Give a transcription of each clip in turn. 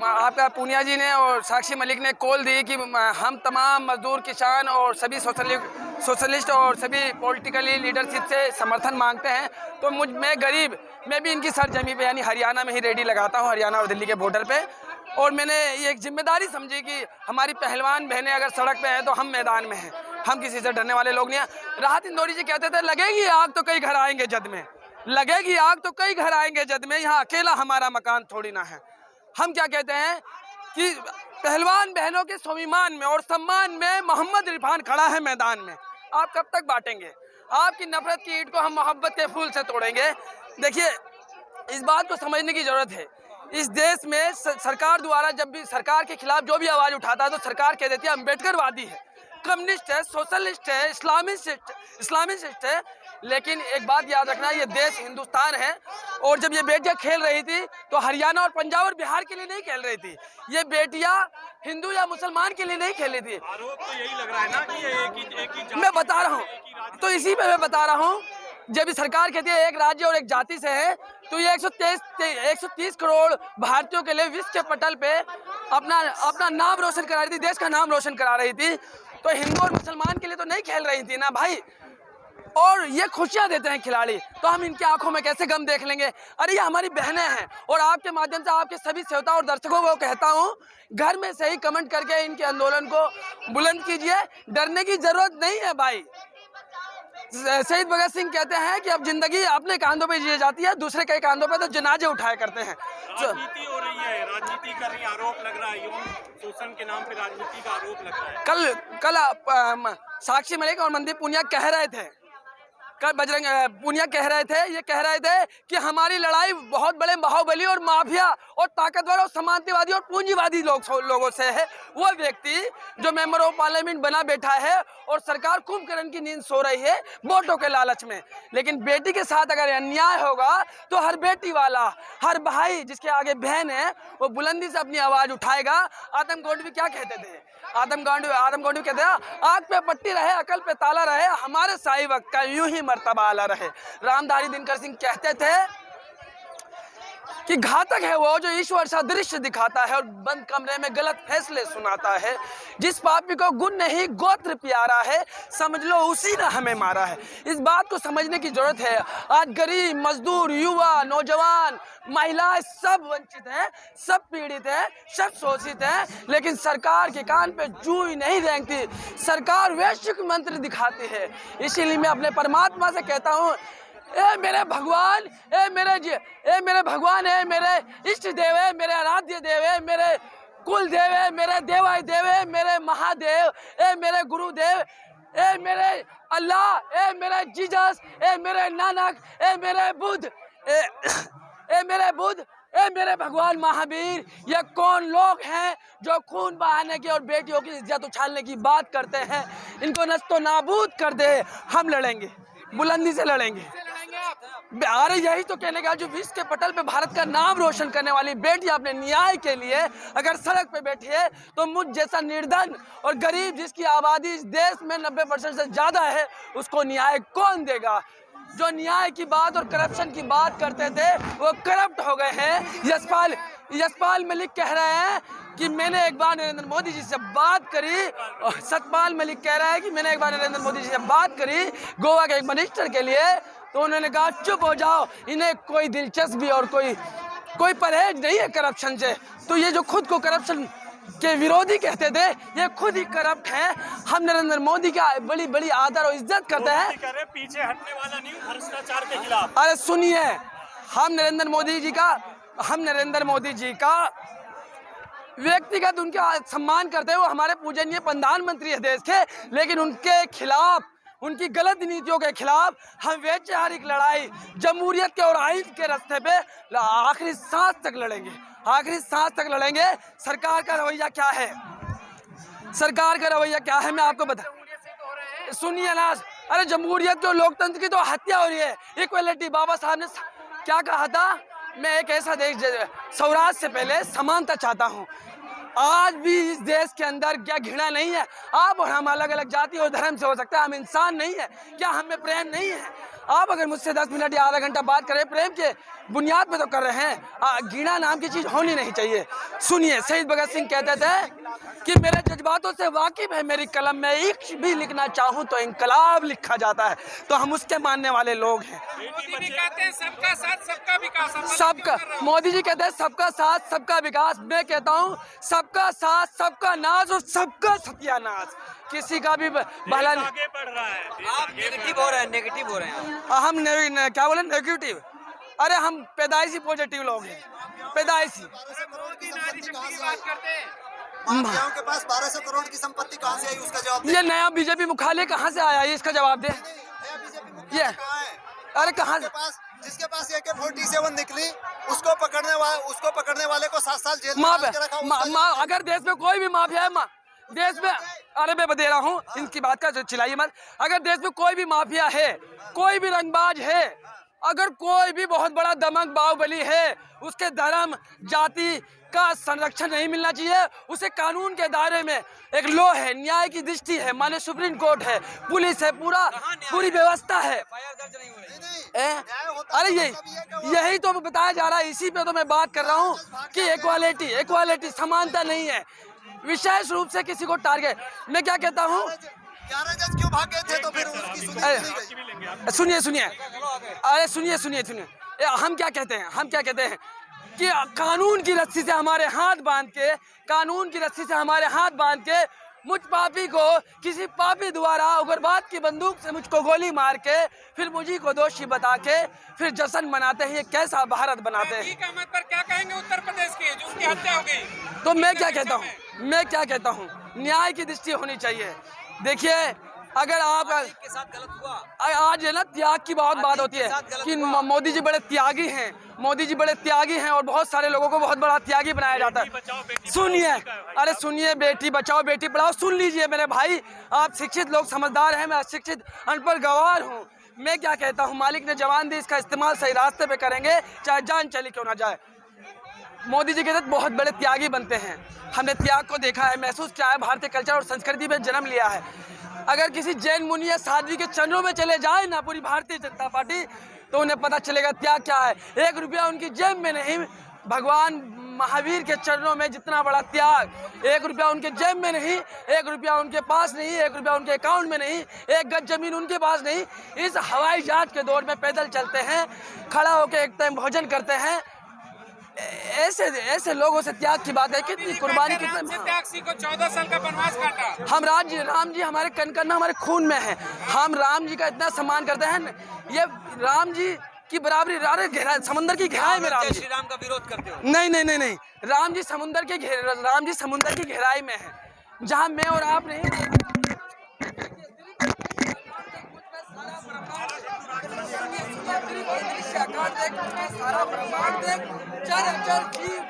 आपका पूनिया जी ने और साक्षी मलिक ने कॉल दी कि हम तमाम मजदूर, किसान और सभी सोशलिस्ट और सभी पॉलिटिकली लीडरशिप से समर्थन मांगते हैं। तो मैं गरीब, मैं भी इनकी सरजमी पे यानी हरियाणा में ही रेडी लगाता हूँ, हरियाणा और दिल्ली के बॉर्डर पे। और मैंने ये एक जिम्मेदारी समझी कि हमारी पहलवान बहनें अगर सड़क पे हैं तो हम मैदान में हैं, हम किसी से डरने वाले लोग नहीं हैं। राहत इंदौरी जी कहते थे लगेगी आग तो कई घर आएंगे जद में, लगेगी आग तो कई घर आएंगे जद में, यहाँ अकेला हमारा मकान थोड़ी ना है। हम क्या कहते हैं कि पहलवान बहनों के स्वाभिमान में और सम्मान में मोहम्मद इरफान खड़ा है मैदान में। आप कब तक बांटेंगे? आपकी नफरत की ईंट को हम मोहब्बत के फूल से तोड़ेंगे। देखिए, इस बात को समझने की जरूरत है, इस देश में सरकार द्वारा जब भी सरकार के खिलाफ जो भी आवाज उठाता है तो सरकार कह देती है अम्बेडकरवादी है, कम्युनिस्ट है, सोशलिस्ट है, इस्लामिस्ट है। लेकिन एक बात याद रखना, ये देश हिंदुस्तान है और जब ये बेटियां खेल रही थी तो हरियाणा और पंजाब और बिहार के लिए नहीं खेल रही थी, ये बेटियां हिंदू या मुसलमान के लिए नहीं खेल रही थी। आरोप तो यही लग रहा है ना कि ये एक ही मैं बता रहा हूँ, तो इसी पे मैं बता रहा हूँ, जब सरकार कहती है एक राज्य और एक जाति से है, तो ये 130 करोड़ भारतीयों के लिए विश्व के पटल पे अपना नाम रोशन करा रही थी, देश का नाम रोशन करा रही थी। तो हिंदू और मुसलमान के लिए तो नहीं खेल रही थी ना भाई। और ये खुशियां देते हैं खिलाड़ी, तो हम इनकी आंखों में कैसे गम देख लेंगे? अरे ये हमारी बहनें हैं। और आपके माध्यम से आपके सभी श्रोता और दर्शकों को कहता हूँ, घर में से ही कमेंट करके इनके आंदोलन को बुलंद कीजिए, डरने की जरूरत नहीं है भाई। शहीद भगत सिंह कहते हैं कि अब जिंदगी अपने कांधों पे जी जाती है, दूसरे के कांधों पे तो जनाजे उठाया करते हैं। राजनीति हो रही है, राजनीति कर रही, आरोप लग रहा है, यौन शोषण के नाम पे राजनीति का आरोप लग रहा है। कल साक्षी मलिक और मनदीप पुनिया कह रहे थे, कल बजरंग पुनिया कह रहे थे कि हमारी लड़ाई बहुत बड़े बाहुबली और माफिया और ताकतवर और समांतवादी और पूंजीवादी लोगों से है। वो व्यक्ति जो मेंबर ऑफ पार्लियामेंट बना बैठा है और सरकार कुंभकर्ण की नींद सो रही है वोटों के लालच में। लेकिन बेटी के साथ अगर अन्याय होगा तो हर बेटी वाला, हर भाई जिसके आगे बहन है, वो बुलंदी से अपनी आवाज उठाएगा। आदम गौंडवी क्या कहते थे? आदम गौंडवी कहते हैं, आग पे पट्टी रहे, अकल पे ताला रहे, हमारे साई वक्त का यूं ही मर्तबा आला रहे। रामधारी दिनकर सिंह कहते थे कि घातक है वो जो ईश्वर सा दृश्य दिखाता है और बंद कमरे में गलत फैसले सुनाता है। जिस पापी को गुण नहीं गोत्र प्यारा है, समझ लो उसी ने हमें मारा है। इस बात को समझने की जरूरत है। आज गरीब, मजदूर, युवा, नौजवान, महिलाएं सब वंचित हैं, सब पीड़ित हैं, सब शोषित हैं, लेकिन सरकार के कान पे जू ही नहीं रेंगती। सरकार वैश्विक मंत्र दिखाती है। इसीलिए मैं अपने परमात्मा से कहता हूँ, ए मेरे भगवान, ए मेरे भगवान है, मेरे इष्ट देव है, मेरे आराध्य देव है, मेरे कुल देव है, मेरे देवाय देव है, मेरे महादेव, ए मेरे गुरुदेव, ए मेरे अल्लाह, ए मेरे जीसस, ए मेरे नानक, ए मेरे बुद्ध, ए मेरे भगवान महावीर। ये कौन लोग हैं जो खून बहाने की और बेटियों की इज्जत उछालने की बात करते हैं? इनको नस्तो नाबूद कर दे। हम लड़ेंगे, बुलंदी से लड़ेंगे। अरे यही तो कहने का, जो विश्व के पटल पे भारत का नाम रोशन करने वाली बेटी अपने न्याय के लिए अगर सड़क पे बैठी है, तो मुझ जैसा निर्धन और गरीब जिसकी आबादी इस देश में 90% से ज्यादा है, उसको न्याय कौन देगा? जो न्याय की बात और करप्शन की बात करते थे वो करप्ट हो गए हैं। यशपाल मलिक कह रहे हैं कि मैंने एक बार नरेंद्र मोदी जी से बात करी, और सतपाल मलिक कह रहा है कि मैंने एक बार नरेंद्र मोदी जी से बात करी गोवा के एक मिनिस्टर के लिए, तो उन्होंने कहा चुप हो जाओ, इन्हें कोई दिलचस्पी और कोई परहेज नहीं है करप्शन से। तो ये जो खुद को करप्शन के विरोधी कहते थे, ये खुद ही करप्ट हैं। हम नरेंद्र मोदी का बड़ी बड़ी आदर और इज्जत करते हैं। पीछे हटने वाला नहीं, भ्रष्टाचार के खिलाफ। अरे सुनिए, हम नरेंद्र मोदी जी का व्यक्तिगत उनका सम्मान करते हैं। वो हमारे पूजनीय प्रधानमंत्री है देश के, लेकिन उनके खिलाफ, उनकी गलत नीतियों के खिलाफ हम वैचारिक लड़ाई जमहूरियत के और आइन के रास्ते पे आखिरी सांस तक लड़ेंगे, आखिरी सांस तक लड़ेंगे। सरकार का रवैया क्या है? सरकार का रवैया क्या है मैं आपको बता, सुनिए ना। अरे जमहूरियत की और लोकतंत्र की तो हत्या हो रही है। इक्वलिटी, बाबा साहब ने क्या कहा था? मैं एक ऐसा देश, स्वराज से पहले समानता चाहता हूँ। आज भी इस देश के अंदर क्या घृणा नहीं है? आप और हम अलग अलग जाति और धर्म से हो सकते हैं, हम इंसान नहीं है क्या? हमें प्रेम नहीं है? आप अगर मुझसे 10 मिनट या आधा घंटा बात करें, प्रेम के बुनियाद पे तो कर रहे हैं। घृणा नाम की चीज होनी नहीं चाहिए। सुनिए, शहीद भगत सिंह कहते थे कि मेरे जज्बातों से वाकिफ है मेरी कलम, में इश्क भी लिखना चाहूं तो इनकलाब लिखा जाता है। तो हम उसके मानने वाले लोग हैं। मोदी भी कहते हैं सबका साथ सबका विकास। सबका, मोदी जी कहते हैं सबका साथ सबका विकास। मैं कहता हूँ सबका साथ सबका नाज और सबका सत्यानाश। किसी का भी भला नहीं। आगे बढ़ रहा है, आप नेगेटिव हो रहे हैं, नेगेटिव हो रहे हैं। हम क्या बोले? नेगेटिव? अरे हम पैदाइशी पॉजिटिव लोग हैं, पैदाइशी। माफियाओं के पास 1200 करोड़ की संपत्ति कहाँ से आई, उसका जवाब दे। ये नया बीजेपी मुख्यालय कहाँ से आया, ये इसका जवाब दे। नया बीजेपी ये मुख्यालय कहाँ है? अरे कहाँ से? जिसके पास AK-47 निकली, उसको पकड़ने वाले को 7 साल जेल में डाल के रखा, उसका जवाब दे। अगर देश में कोई भी माफिया है देश में, अरे मैं बता रहा हूँ, इनकी बात का चिल्लाइए मत। अगर देश में कोई भी माफिया है, कोई भी रंगबाज है, अगर कोई भी बहुत बड़ा दमक बाहुबली है, उसके धर्म जाति का संरक्षण नहीं मिलना चाहिए। उसे कानून के दायरे में एक लॉ है, न्याय की दृष्टि है, माने सुप्रीम कोर्ट है, पुलिस है, पूरी व्यवस्था है। अरे यही तो बताया जा रहा है, इसी पे तो मैं बात कर रहा हूँ कि इक्वालिटी समानता नहीं है। विशेष रूप से किसी को टारगेट, मैं क्या कहता हूँ, 11 जज क्यों भागे थे तो फिर उसकी सुनिए सुनिए, अरे सुनिए, हम क्या कहते हैं कि कानून की रस्सी से हमारे हाथ बांध के मुझ पापी को किसी पापी द्वारा उग्रवाद की बंदूक से मुझको गोली मार के फिर मुझी को दोषी बता के फिर जश्न मनाते हैं। ये कैसा भारत बनाते हैं? अहमद पर क्या कहेंगे उत्तर प्रदेश के, जो उनकी हत्या हो गई? तो मैं क्या कहता हूँ, न्याय की दृष्टि होनी चाहिए। देखिए, अगर आप के साथ गलत हुआ, आज है ना, त्याग की बहुत बात होती है कि मोदी जी बड़े त्यागी हैं और बहुत सारे लोगों को बहुत बड़ा त्यागी बनाया जाता है। सुनिए, बेटी बचाओ बेटी पढ़ाओ, सुन लीजिए मेरे भाई। आप शिक्षित लोग समझदार हैं, मैं अशिक्षित अनपढ़ गंवार हूँ। मैं क्या कहता हूँ, मालिक ने जवान दी, इसका इस्तेमाल सही रास्ते पे करेंगे, चाहे जान चली क्यों ना जाए। मोदी जी के साथ बहुत बड़े त्यागी बनते हैं। हमने त्याग को देखा है, महसूस किया है, भारतीय कल्चर और संस्कृति में जन्म लिया है। अगर किसी जैन मुनि या साध्वी के चरणों में चले जाए ना पूरी भारतीय जनता पार्टी, तो उन्हें पता चलेगा त्याग क्या है। 1 रुपया उनकी जेब में नहीं, भगवान महावीर के चरणों में जितना बड़ा त्याग। 1 रुपया उनके जेब में नहीं, 1 रुपया उनके पास नहीं, 1 रुपया उनके अकाउंट में नहीं, 1 गज जमीन उनके पास नहीं। इस हवाई जहाज के दौर में पैदल चलते हैं, खड़ा होकर एक टाइम भोजन करते हैं। ऐसे लोगों से त्याग की बात है। कितनी कुर्बानी, कितने त्याग को 14 साल का वनवास काटा। हम राम जी हमारे कण हमारे खून में है। हम राम जी का इतना सम्मान करते हैं। ये राम जी की बराबरी, समुद्र की गहराई में राम जी। श्री राम का विरोध करते हो? नहीं, राम जी समुद्र की गहराई में है, जहाँ मैं और आप नहीं। सारा ब्रह्मांड देख, चर जीव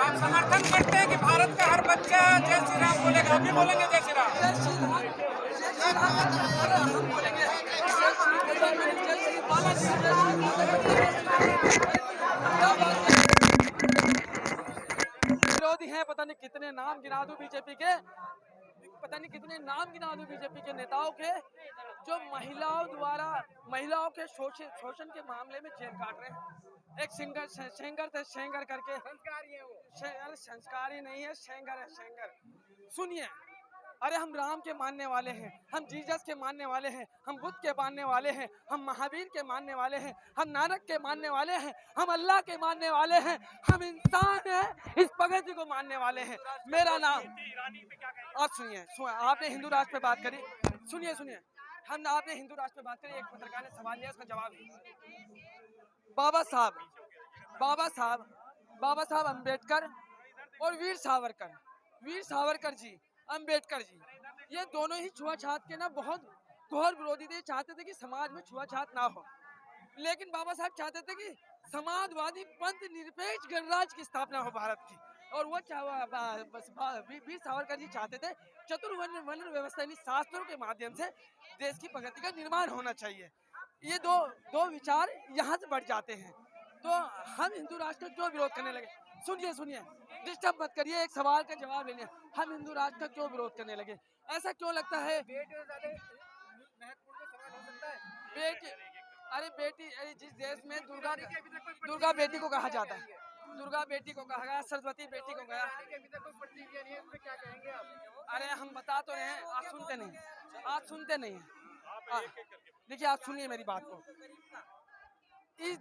आप समर्थन करते हैं कि भारत का हर बच्चा जय श्री राम बोलेगा? अभी बोलेंगे जय श्री राम? विरोधी हैं, पता नहीं कितने नाम गिना दूं बीजेपी के, बीजेपी के नेताओं के, जो महिलाओं के शोषण के मामले में जेल काट रहे हैं। एक सेंगर करके, संस्कारी नहीं है, सेंगर है, सेंगर। सुनिए, अरे हम राम के मानने वाले हैं, हम जीसस के मानने वाले हैं, हम बुद्ध के मानने वाले हैं, हम महावीर के मानने वाले हैं, हम नानक के मानने वाले हैं, हम अल्लाह के मानने वाले हैं, हम इंसान हैं, इस भगत जी को मानने वाले हैं। मेरा नाम, आप सुनिए, आपने हिंदू राष्ट्र पे बात करी, सुनिए, हम आपने हिंदू राष्ट्र पे बात करी, एक पत्रकार ने सवाल लिया, उसका जवाब दिया। बाबा साहब बाबा साहब अम्बेडकर और वीर सावरकर जी, अम्बेडकर जी, ये दोनों ही छुआछात के ना बहुत घोर विरोधी थे। चाहते थे कि समाज में छुआछात ना हो, लेकिन बाबा साहब चाहते थे कि समाजवादी पंथ निरपेक्ष गणराज्य की स्थापना हो भारत की। और वो वीर सावरकर जी चाहते थे चतुर्वर्ण व्यवस्था यानी शास्त्रों के माध्यम से देश की प्रगति का निर्माण होना चाहिए। ये दो विचार यहाँ से बढ़ जाते हैं, तो हम हिंदू राष्ट्र का क्यों विरोध करने लगे? सुनिए, डिस्टर्ब मत करिए, एक सवाल का जवाब लेने। हम हिंदू राष्ट्र का क्यों विरोध करने लगे? ऐसा क्यों लगता है? बेटी, अरे जिस देश में दुर्गा बेटी को कहा जाता है, दुर्गा बेटी को कहा गया, सरस्वती बेटी को गया। अरे हम बता तो रहे हैं, आप सुनते नहीं हैं। देखिए, आप सुनिए मेरी बात को। इस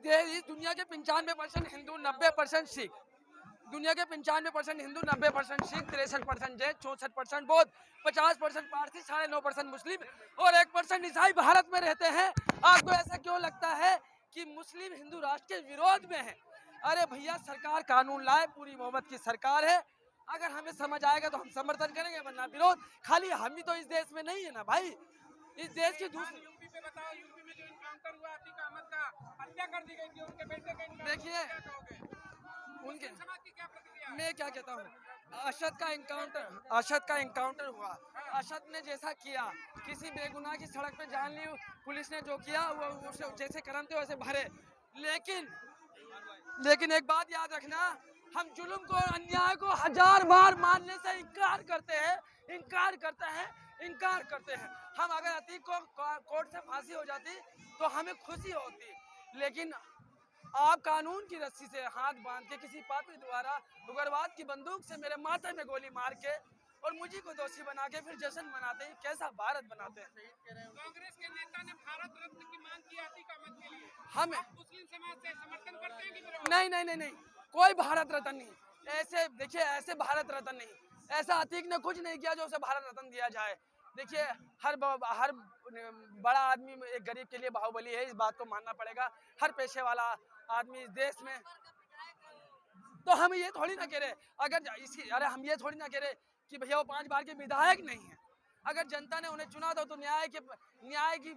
दुनिया के 95% हिंदू, 90% सिख, दुनिया के 95% हिंदू, 90% सिख, 63% जैन, 64% बौद्ध, 50% पारसी, 9.5% मुस्लिम और 1% ईसाई भारत में रहते हैं। आपको ऐसा क्यों लगता है कि मुस्लिम हिंदू राष्ट्र के विरोध में है? अरे भैया, सरकार कानून लाए, पूरी मोहब्बत की सरकार है। अगर हमें समझ आएगा तो हम समर्थन करेंगे, वरना विरोध। खाली हम ही तो इस देश में नहीं है ना भाई, इस देश की दूसरी। यूपी पे बताओ, यूपी में जो इनकाउंटर हुआ, अतीक अहमद का हत्या कर दी गई थी, उनके बेटे का। देखिए, उनके मैं क्या कहता हूँ, अरशद का इनकाउंटर हुआ। अरशद ने जैसा किया, किसी बेगुनाह की सड़क पे जान ली, पुलिस ने जो किया वो जैसे कर्म थे वैसे भरे। लेकिन एक बात याद रखना, हम जुल्म को, अन्याय को 1000 बार मानने से इनकार करते हैं। हम अगर अतीक को कोर्ट से फांसी हो जाती तो हमें खुशी होती, लेकिन आप कानून की रस्सी से हाथ बांध के किसी पापी द्वारा उग्रवाद की बंदूक से मेरे माथे में गोली मार के और मुझे को दोषी बना के फिर जश्न मनाते हैं। कैसा भारत बनाते हैं? कांग्रेस के नेता ने भारत रत्न की मांग की अतीक अहमद के लिए। हम मुस्लिम समाज से समर्थन करते हैं कि नहीं, कोई भारत रत्न नहीं। ऐसे देखिए, ऐसे भारत रत्न नहीं, ऐसा अतीक ने कुछ नहीं किया जो उसे भारत रत्न दिया जाए। देखिए, हर बड़ा आदमी एक गरीब के लिए बाहुबली है, इस बात को मानना पड़ेगा। हर पेशे वाला आदमी इस देश में, तो हम ये थोड़ी ना कह रहे अरे हम ये थोड़ी ना कह रहे कि भैया वो 5 बार के विधायक नहीं है। अगर जनता ने उन्हें चुना था तो न्याय की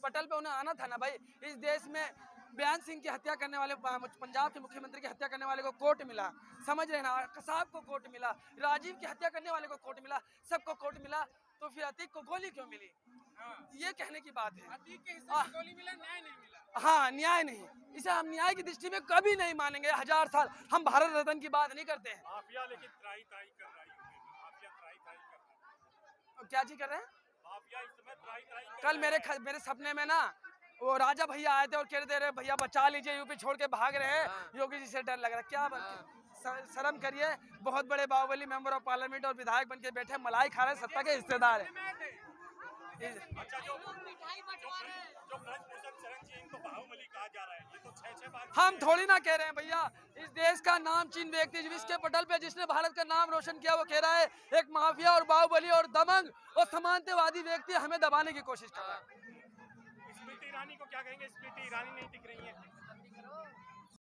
पटल पे उन्हें आना था ना भाई। इस देश में बयान सिंह की हत्या करने वाले, पंजाब के मुख्यमंत्री की हत्या करने वाले को कोर्ट मिला, समझ रहे ना, कसाब को कोर्ट मिला, राजीव की हत्या करने वाले को कोर्ट मिला, सबको कोर्ट मिला, तो फिर अतीक को गोली क्यों मिली? ये कहने की बात है। अतीक के हिस्से में गोली मिला, न्याय नहीं मिला। हाँ, न्याय नहीं, इसे हम न्याय की दृष्टि में कभी नहीं मानेंगे। 1000 साल हम भारत रत्न की बात नहीं करते हैं। माफिया लेकिन त्राई कर रहा है, माफिया त्राई कर रहा है। क्या चीज कर रहे हैं? माफिया इस समय त्राई। कल मेरे सपने में ना वो राजा भैया आए थे और कह रहे थे, भैया बचा लीजिए, यूपी छोड़ के भाग रहे हैं, योगी जी से डर लग रहा है। क्या शर्म करिए, बहुत बड़े बाहुबली मेंबर ऑफ पार्लियामेंट और विधायक बन के बैठे, मलाई खा रहे, सत्ता के हिस्सेदार है। हम थोड़ी ना कह रहे हैं भैया, इस देश का नामचीन व्यक्ति जिसके पटल पे जिसने भारत का नाम रोशन किया, वो कह रहा है एक माफिया और बाहुबली और दबंग और समानतावादी व्यक्ति हमें दबाने की कोशिश कर रहा है। स्मृति ईरानी को क्या कहेंगे? स्मृति ईरानी नहीं दिख रही है।